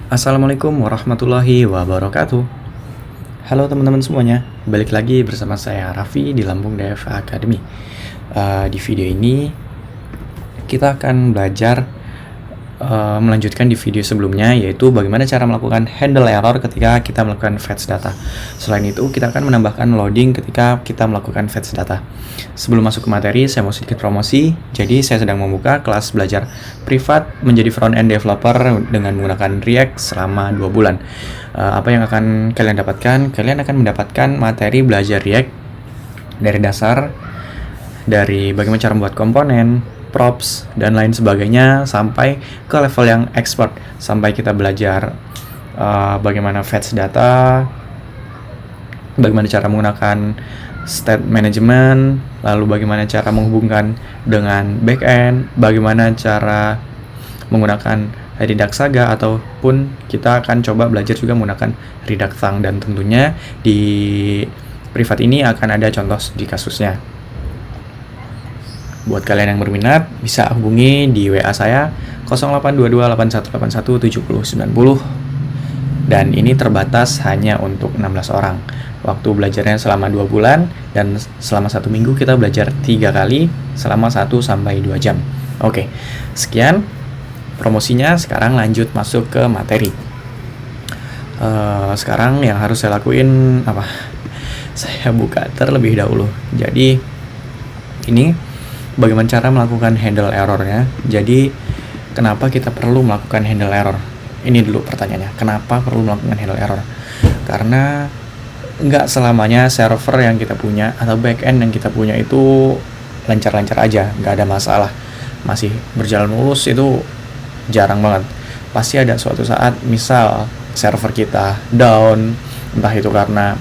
Assalamualaikum warahmatullahi wabarakatuh. Halo teman-teman semuanya, balik lagi bersama saya Raffi di Lampung Dev Academy. Di video ini kita akan belajar melanjutkan di video sebelumnya, yaitu bagaimana cara melakukan handle error ketika kita melakukan fetch data. Selain itu, kita akan menambahkan loading ketika kita melakukan fetch data. Sebelum masuk ke materi, saya mau sedikit promosi. Jadi, saya sedang membuka kelas belajar privat menjadi front-end developer dengan menggunakan React selama 2 bulan. Apa yang akan kalian dapatkan? Kalian akan mendapatkan materi belajar React dari dasar, dari bagaimana cara membuat komponen, props, dan lain sebagainya, sampai ke level yang expert, sampai kita belajar bagaimana fetch data, bagaimana cara menggunakan state management, lalu bagaimana cara menghubungkan dengan backend, bagaimana cara menggunakan Redux Saga, ataupun kita akan coba belajar juga menggunakan Redux Thang, dan tentunya di privat ini akan ada contoh di kasusnya. Buat kalian yang berminat, bisa hubungi di WA saya 082281817090. Dan ini terbatas hanya untuk 16 orang. Waktu belajarnya selama 2 bulan, dan selama 1 minggu kita belajar 3 kali selama 1-2 jam. Oke, sekian promosinya. Sekarang lanjut masuk ke materi. Sekarang yang harus saya lakuin apa? Saya buka terlebih dahulu. Jadi ini bagaimana cara melakukan handle errornya. Jadi kenapa kita perlu melakukan handle error? Ini dulu pertanyaannya, kenapa perlu melakukan handle error? Karena nggak selamanya server yang kita punya atau backend yang kita punya itu lancar-lancar aja, nggak ada masalah, masih berjalan mulus. Itu jarang banget. Pasti ada suatu saat misal server kita down, entah itu karena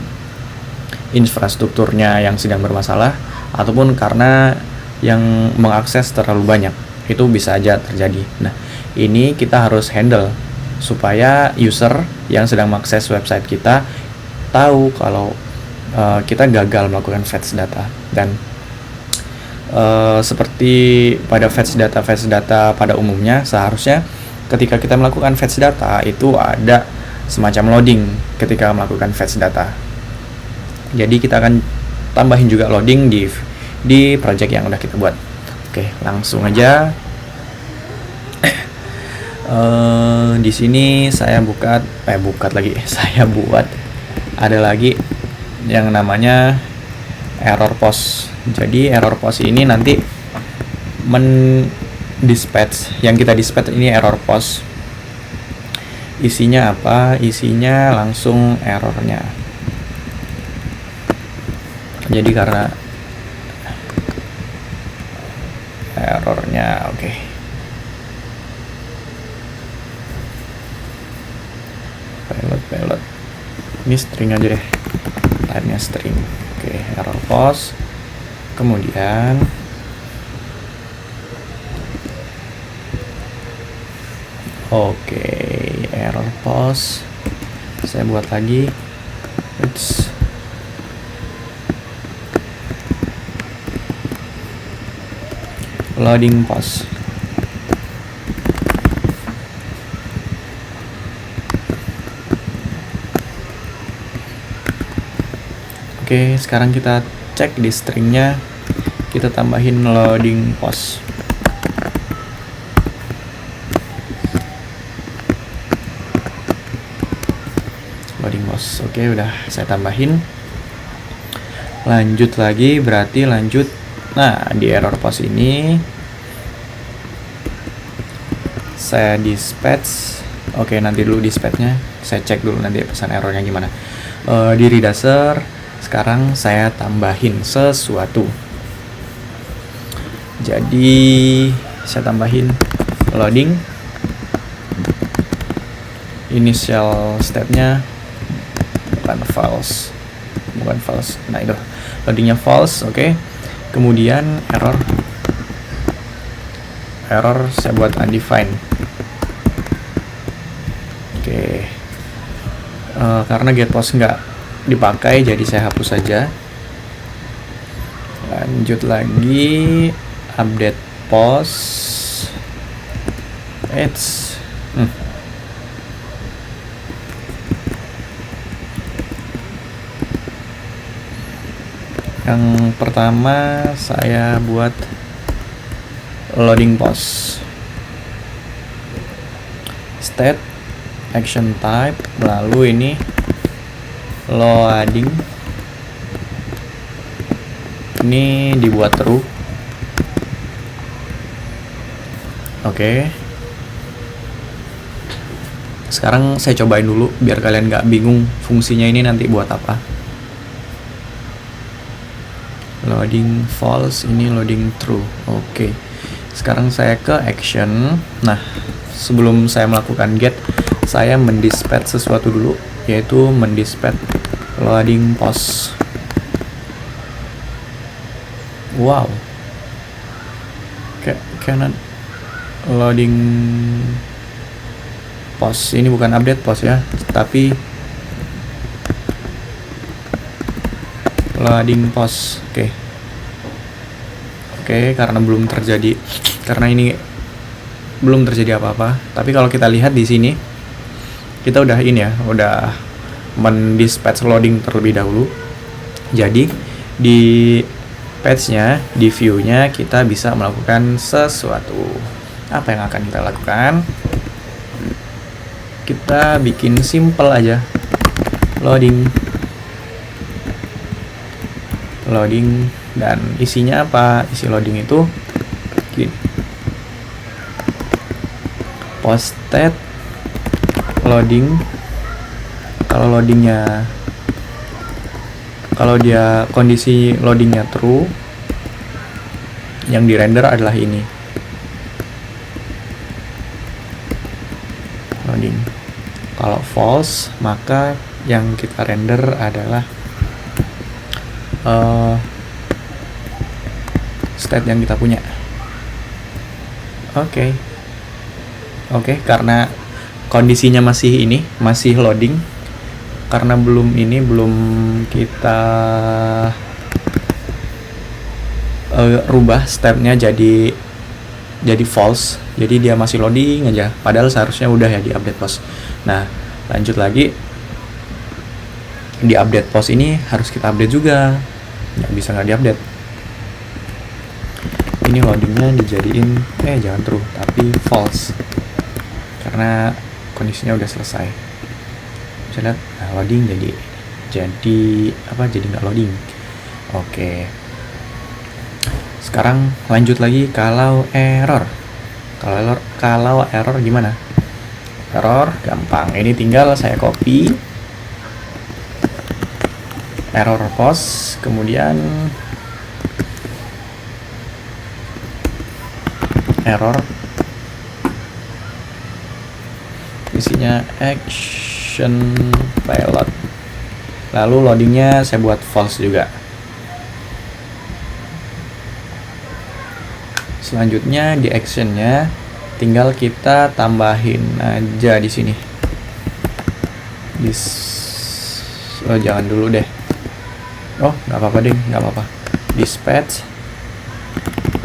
infrastrukturnya yang sedang bermasalah ataupun karena yang mengakses terlalu banyak. Itu bisa aja terjadi. Nah, ini kita harus handle supaya user yang sedang mengakses website kita tahu kalau kita gagal melakukan fetch data. Dan seperti pada fetch data pada umumnya, seharusnya ketika kita melakukan fetch data itu ada semacam loading ketika melakukan fetch data. Jadi kita akan tambahin juga loading di project yang udah kita buat. Oke, langsung aja. Di sini saya buat saya buat ada lagi yang namanya error post. Jadi error post ini nanti dispatch, yang kita dispatch ini error post. Isinya apa? Isinya langsung errornya. Jadi karena errornya, oke. Pilot. Ini string aja deh. Type-nya string. Oke, error post. Kemudian error post. Saya buat lagi. Loading post. Oke, sekarang kita cek di stringnya, kita tambahin loading post. Oke, udah saya tambahin. Lanjut lagi, berarti lanjut. Nah, di error post ini saya dispatch. Oke, nanti dulu dispatchnya saya cek dulu nanti pesan errornya gimana. Di redasser sekarang saya tambahin sesuatu. Jadi saya tambahin loading. Initial stepnya bukan false. Nah, itu loadingnya false. Oke. Kemudian error saya buat undefined. Oke. Karena get post nggak dipakai, jadi saya hapus saja. Lanjut lagi, update post. Yang pertama saya buat loading pause, state, action type, lalu ini loading, ini dibuat true. Oke. Sekarang saya cobain dulu biar kalian nggak bingung fungsinya ini nanti buat apa. Loading false, ini loading true. Oke. Sekarang saya ke action. Nah, sebelum saya melakukan get, saya mendispatch sesuatu dulu, yaitu mendispatch loading pause. Wow. Cannot loading pause. Ini bukan update pause ya, tapi loading pause. Oke, karena ini belum terjadi apa-apa. Tapi kalau kita lihat di sini, kita udah mendispatch loading terlebih dahulu. Jadi di patch-nya, di view-nya kita bisa melakukan sesuatu. Apa yang akan kita lakukan? Kita bikin simple aja. Loading, dan isinya apa? Isi loading itu gini. Posted loading. Kalau dia kondisi loadingnya true, yang di render adalah ini. Loading. Kalau false, maka yang kita render adalah state yang kita punya. Oke, karena kondisinya masih loading, karena belum kita rubah stepnya jadi false, jadi dia masih loading aja, padahal seharusnya udah ya di update pause. Nah, lanjut lagi, di update pause ini harus kita update juga, nggak bisa nggak diupdate. Ini loadingnya dijadiin jangan true tapi false, karena kondisinya udah selesai. Bisa lihat, nah, loading jadi nggak loading. Oke. Sekarang lanjut lagi kalau error gimana? Error gampang, ini tinggal saya copy error post, kemudian error, isinya action pilot, lalu loadingnya saya buat false juga. Selanjutnya di actionnya tinggal kita tambahin aja di sini. Jangan dulu deh. Nggak apa-apa. Dispatch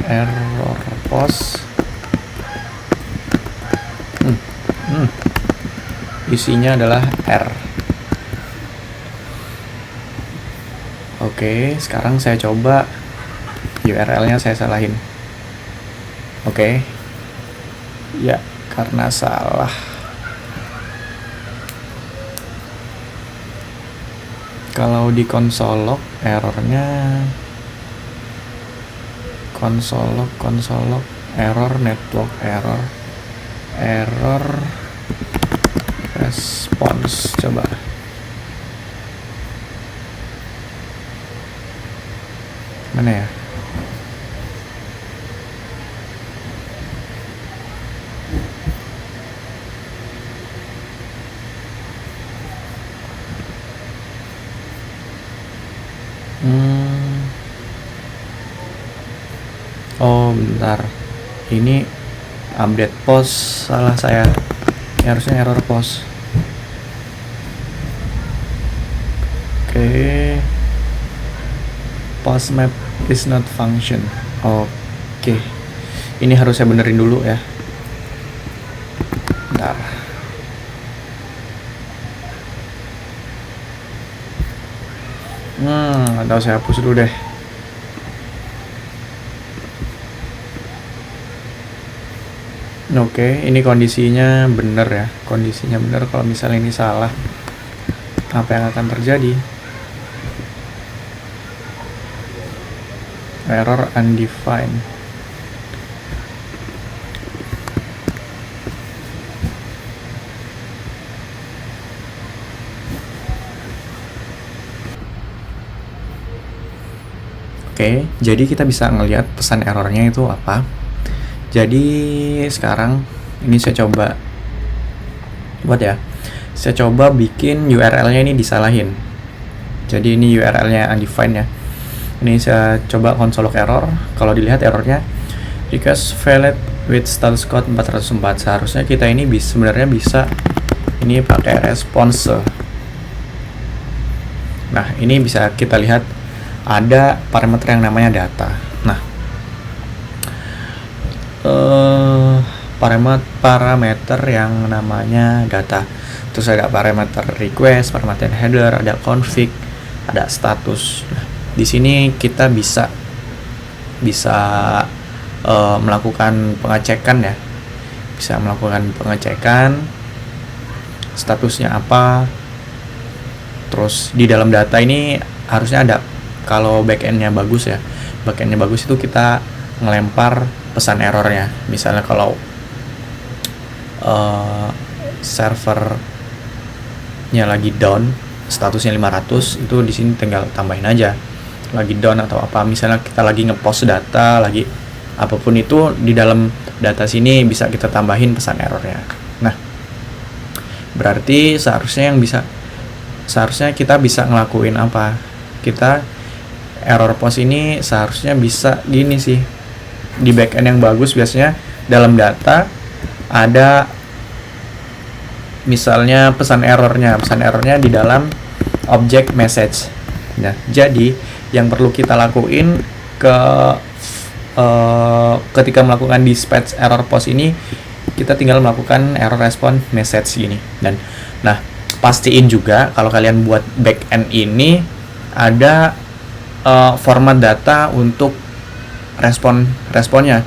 error post. Isinya adalah R. Oke, sekarang saya coba URL-nya saya salahin. Oke. Ya, karena salah. Kalau di console log errornya console log error, network error response. Coba mana ya? Bentar, ini update post, salah saya, harusnya error post. Post map is not function. Oke, ini harus saya benerin dulu ya. Bentar. Atau saya hapus dulu deh. Oke, ini kondisinya bener ya. Kondisinya bener. Kalau misalnya ini salah, apa yang akan terjadi? Error undefined. Oke, jadi kita bisa ngelihat pesan errornya itu apa. Jadi sekarang ini saya coba saya coba bikin URL-nya ini disalahin. Jadi ini URL-nya undefined ya. Ini saya coba console log error. Kalau dilihat errornya request failed with status code 404. Seharusnya kita ini sebenarnya bisa ini pakai response. Nah, ini bisa kita lihat ada parameter yang namanya data. Nah, parameter yang namanya data. Terus ada parameter request, parameter header, ada config, ada status. Nah, di sini kita bisa melakukan pengecekan ya. Bisa melakukan pengecekan statusnya apa. Terus di dalam data ini harusnya ada, kalau backendnya bagus ya, backendnya bagus itu kita ngelempar pesan errornya. Misalnya kalau servernya lagi down, statusnya 500, itu di sini tinggal tambahin aja lagi down atau apa. Misalnya kita lagi ngepost data, lagi apapun itu, di dalam data sini bisa kita tambahin pesan errornya. Nah, berarti seharusnya kita bisa ngelakuin apa? Kita error post ini seharusnya bisa gini sih. Di backend yang bagus biasanya dalam data ada misalnya pesan errornya di dalam object message. Nah, jadi yang perlu kita lakuin ketika melakukan dispatch error post ini, kita tinggal melakukan error response message gini. Dan nah, pastiin juga kalau kalian buat backend ini ada format data untuk responnya.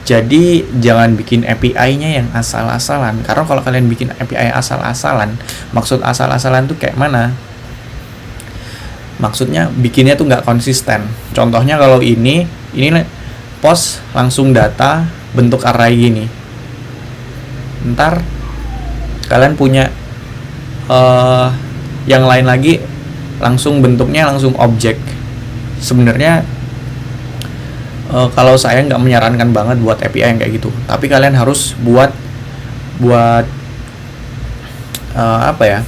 Jadi jangan bikin API-nya yang asal-asalan. Karena kalau kalian bikin API asal-asalan, maksud asal-asalan tuh kayak mana? Maksudnya bikinnya tuh nggak konsisten. Contohnya kalau ini post langsung data bentuk array gini. Ntar kalian punya yang lain lagi langsung bentuknya langsung objek. Sebenarnya kalau saya nggak menyarankan banget buat API yang kayak gitu, tapi kalian harus buat apa ya?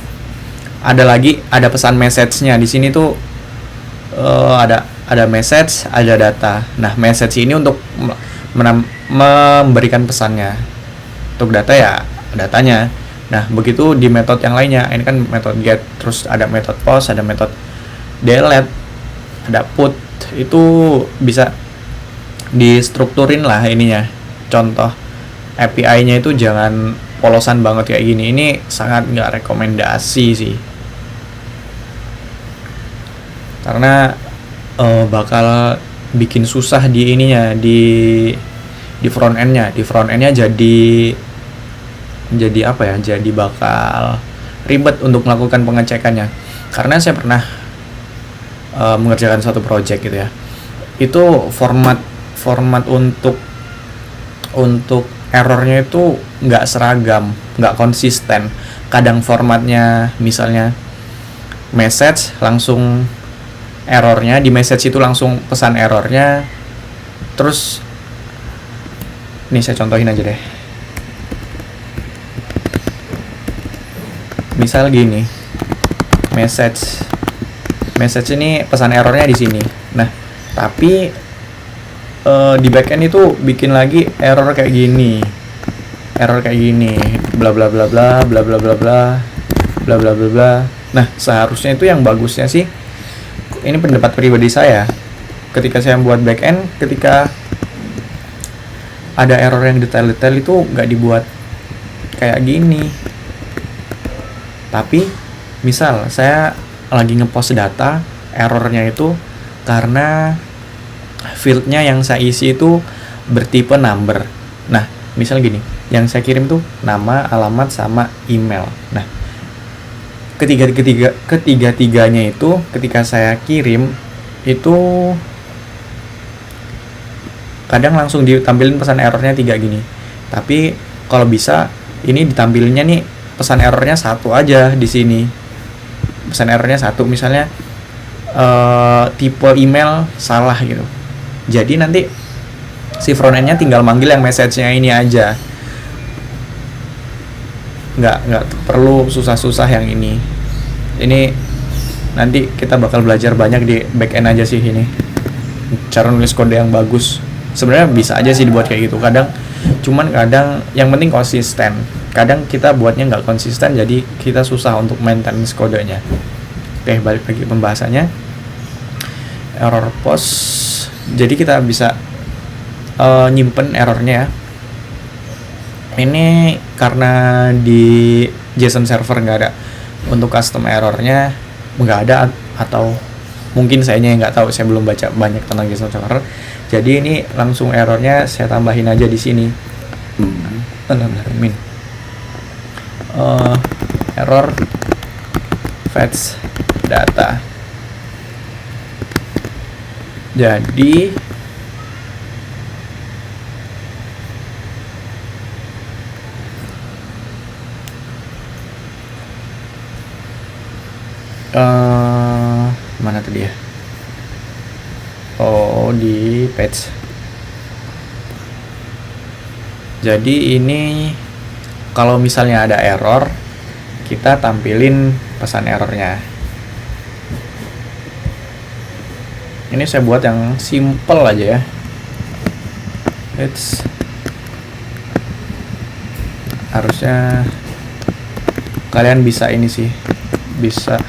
Ada pesan message-nya di sini tuh, ada message, ada data. Nah, message ini untuk memberikan pesannya. Untuk data ya datanya. Nah, begitu di metode yang lainnya. Ini kan metode get, terus ada metode post, ada metode delete, ada put. Itu bisa distrukturin lah ininya. Contoh API-nya itu jangan polosan banget kayak gini. Ini sangat nggak rekomendasi sih, karena bakal bikin susah di ininya, di front end-nya. Di front end-nya jadi apa ya? Jadi bakal ribet untuk melakukan pengecekannya. Karena saya pernah mengerjakan satu project gitu ya. Itu format untuk errornya itu nggak seragam, nggak konsisten. Kadang formatnya misalnya message langsung errornya, di message itu langsung pesan errornya. Terus ini saya contohin aja deh. Misal gini, message ini pesan errornya di sini. Nah, tapi di backend itu bikin lagi error kayak gini, bla bla bla bla bla bla bla bla bla bla bla bla. Nah, seharusnya itu yang bagusnya sih, ini pendapat pribadi saya, ketika saya membuat backend, ketika ada error yang detail-detail itu nggak dibuat kayak gini. Tapi misal saya lagi ngepost data, errornya itu karena fieldnya yang saya isi itu bertipe number. Nah, misal gini, yang saya kirim tuh nama, alamat, sama email. Nah, ketiga-tiganya itu ketika saya kirim itu kadang langsung ditampilin pesan errornya 3 gini. Tapi kalau bisa ini ditampilinnya nih pesan errornya 1 aja di sini. Pesan errornya 1, misalnya tipe email salah gitu. Jadi nanti si frontend-nya tinggal manggil yang message-nya ini aja. Nggak perlu susah-susah yang ini. Ini nanti kita bakal belajar banyak di back-end aja sih ini. Cara nulis kode yang bagus. Sebenarnya bisa aja sih dibuat kayak gitu. Kadang yang penting konsisten. Kadang kita buatnya nggak konsisten, jadi kita susah untuk maintenance kodenya. Oke, balik lagi pembahasannya. Error post. Jadi kita bisa nyimpen errornya ya. Ini karena di JSON server nggak ada. Untuk custom errornya nggak ada, atau mungkin sayanya yang nggak tahu, saya belum baca banyak tentang JSON server. Jadi ini langsung errornya saya tambahin aja di sini. Error fetch data. Jadi mana tadi ya? Oh, di page. Jadi ini kalau misalnya ada error, kita tampilin pesan errornya. Ini saya buat yang simple aja ya. Harusnya kalian bisa ini sih, bisa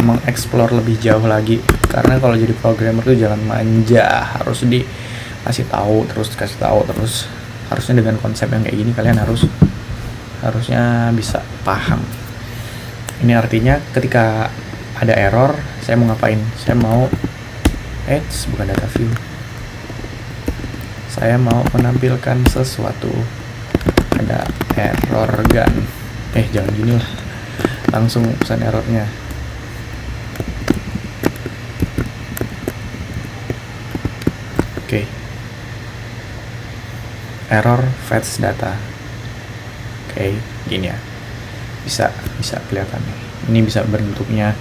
mengeksplor lebih jauh lagi. Karena kalau jadi programmer tuh jangan manja, harus dikasih tahu terus. Harusnya dengan konsep yang kayak gini kalian harusnya bisa paham. Ini artinya ketika ada error, saya mau ngapain? Saya mau bukan data view. Saya mau menampilkan sesuatu. Ada error gun. Jangan gini lah. Langsung pesan errornya. Oke. Error fetch data. Oke, gini ya. Bisa kelihatan nih. Ini bisa bentuknya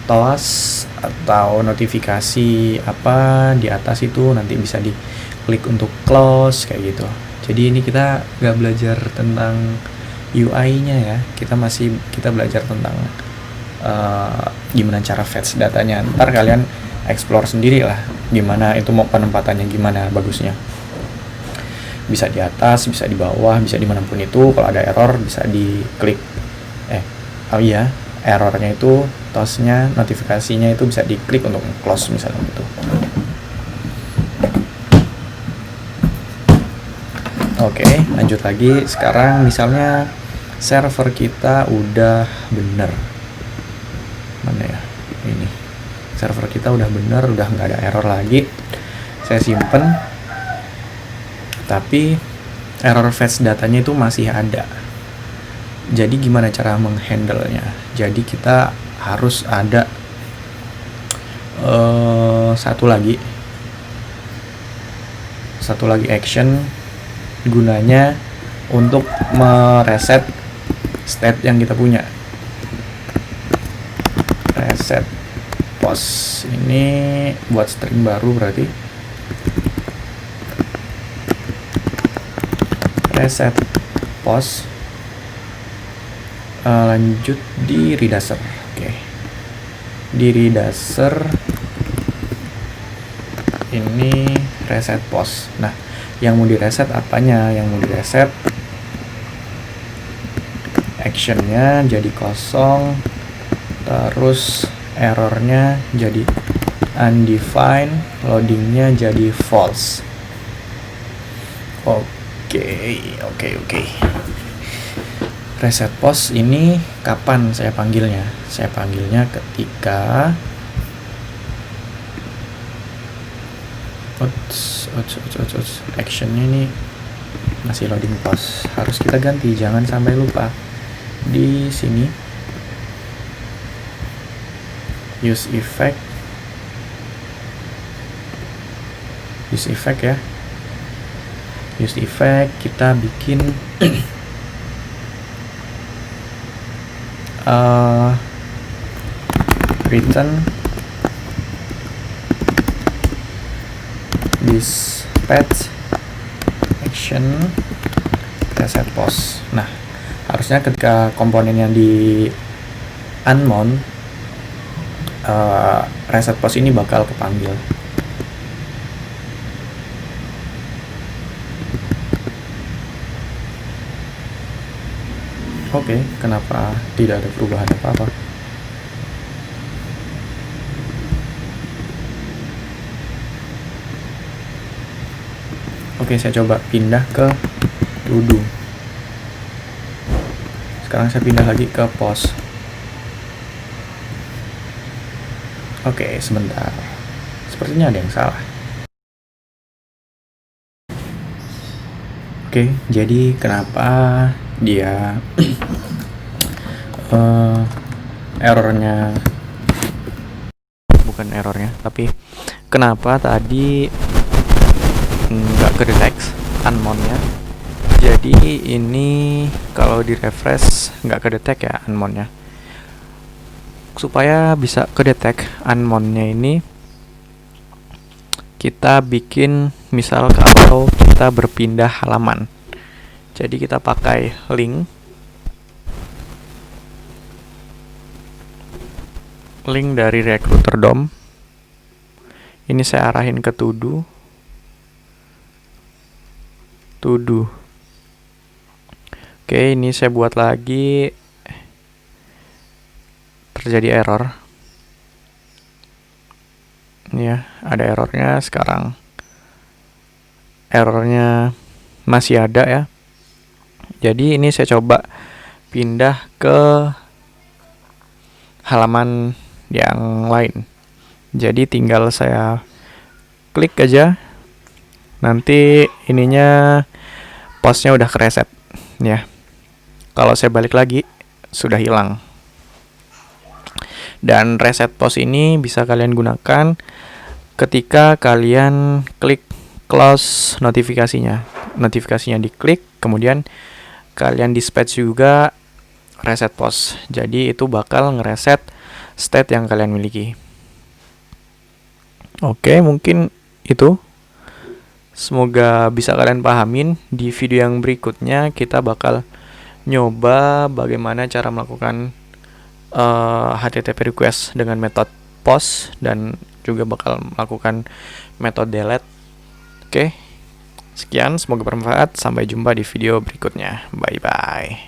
toast atau notifikasi apa di atas itu, nanti bisa diklik untuk close kayak gitu. Jadi ini kita nggak belajar tentang UI-nya ya, kita belajar tentang gimana cara fetch datanya. Ntar kalian explore sendiri lah gimana itu mau penempatannya, gimana bagusnya. Bisa di atas, bisa di bawah, bisa dimanapun itu. Kalau ada error bisa diklik errornya itu, toastnya, notifikasinya itu bisa diklik untuk close misalnya gitu. Oke, lanjut lagi. Sekarang misalnya server kita udah bener. Mana ya? Ini. Server kita udah bener, udah nggak ada error lagi. Saya simpen. Tapi error fetch datanya itu masih ada. Jadi gimana cara menghandle-nya? Jadi kita harus ada satu lagi action gunanya untuk mereset state yang kita punya. Reset post ini buat string baru berarti. Reset post. Lanjut di redaser. Oke. Di redaser ini reset post. Nah, yang mau direset apanya? Yang mau direset actionnya jadi kosong, terus errornya jadi undefined, loadingnya jadi false. Oke. Reset post ini kapan saya panggilnya? Saya panggilnya ketika actionnya ini masih loading post, harus kita ganti, jangan sampai lupa. Di sini use effect ya, use effect kita bikin return dispatch action reset post. Nah, harusnya ketika komponennya di unmount, reset post ini bakal kepanggil. Oke, kenapa tidak ada perubahan apa-apa? Oke, saya coba pindah ke to do. Sekarang saya pindah lagi ke post. Oke, sebentar. Sepertinya ada yang salah. Oke, jadi kenapa dia errornya, bukan errornya, tapi kenapa tadi nggak kedetek unmount-nya. Jadi ini kalau di refresh nggak kedetek ya unmount-nya. Supaya bisa kedetek unmount-nya ini, kita bikin misal kalau kita berpindah halaman. Jadi kita pakai link dari Recruiter DOM. Ini saya arahin ke to do. Oke, ini saya buat lagi, terjadi error. Ya, ada errornya sekarang. Errornya masih ada ya. Jadi ini saya coba pindah ke halaman yang lain. Jadi tinggal saya klik aja. Nanti ininya postnya udah kereset ya. Kalau saya balik lagi sudah hilang. Dan reset post ini bisa kalian gunakan ketika kalian klik close notifikasinya. Notifikasinya diklik, kemudian kalian dispatch juga reset post. Jadi itu bakal ngereset state yang kalian miliki. Oke, mungkin itu. Semoga bisa kalian pahamin. Di video yang berikutnya kita bakal nyoba bagaimana cara melakukan HTTP request dengan metode post, dan juga bakal melakukan metode delete. Oke, sekian, semoga bermanfaat. Sampai jumpa di video berikutnya. Bye bye.